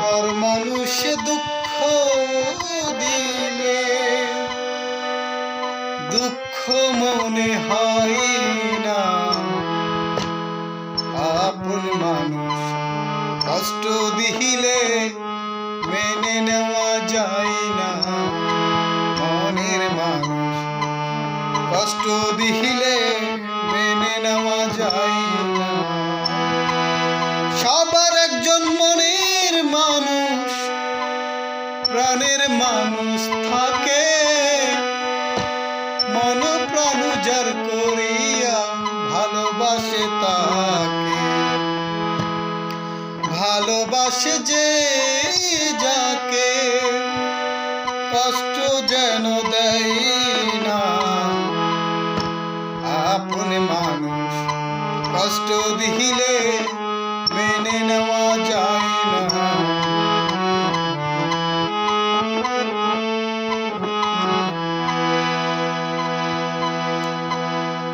পর মানুষ দুঃখ দিলে দুঃখ মনে হয় না, আপন মানুষ কষ্ট দিলে মেনে নেওয়া যায় না। মনের মানুষ কষ্ট দিলে মেনে নেওয়া যায় না। সবার একজন মনের মানুষ, প্রাণের মানুষ থাকে, মন প্রাণ যার করিয়া ভালোবাসে তাকে। ভালোবাসে যে যাকে কষ্ট যেন দেয় না, আপন মানুষ কষ্ট দিলে মেনে নেওয়া যায় না।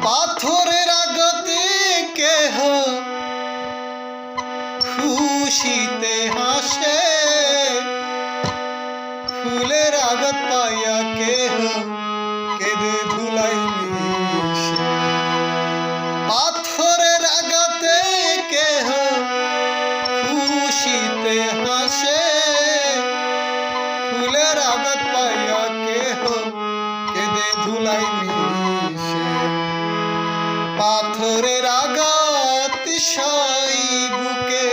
পাথরের আঘাতে কেহ খুশিতে হাসে, ফুলের আঘাত পাইয়া কেহ কেঁদে ধুলাই মিশে। পাথরের আঘাতে কেহ খুশিতে হাসে, ফুলের আঘাত পাইয়া কেহ কেঁদে ধুলাই মিশে। পাথরের আঘাত সাই বুকে,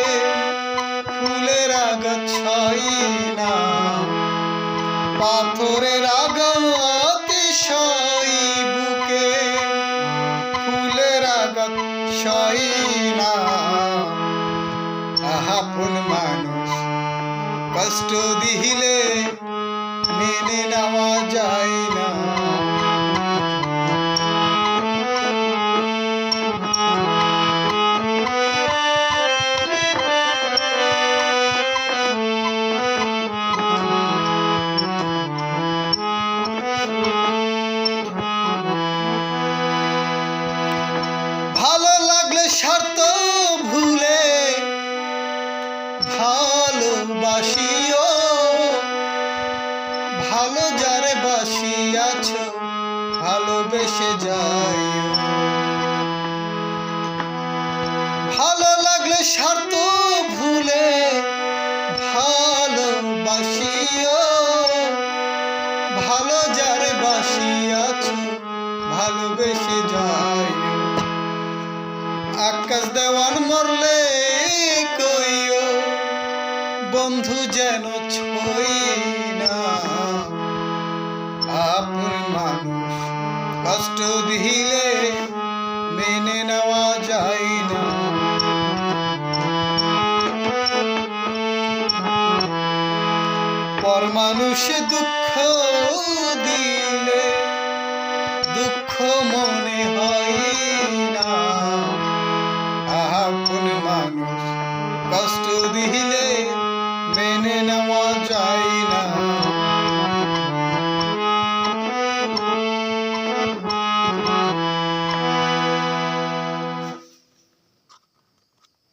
ফুলের আঘাত ছাই না। পাথরের আঘাত সাই বুকে, ফুলের আঘাত ছাই না। আপন মানুষ কষ্ট দিলে মেনে নেওয়া যায় না। ভালো লাগলে স্বার্থ ভুলে ভালোবাসিও, ভালো যারে বাসিয়াছ ভালোবেসে যাইও। ভালো লাগলে স্বার্থ ভুলে ভালোবাসিও, ভালো যারে বাসিয়াছ ভালোবেসে যাইও। আকাশ দেওয়ান মরলে কইও বন্ধু যেন ছই না, আপন মানুষ কষ্ট দিলে মেনে নেওয়া যায় না। পর মানুষ দুঃখ দিলে দুঃখ মনে হয় না, আপন মানুষ কষ্ট দিলে মেনে নেওয়া যায় না।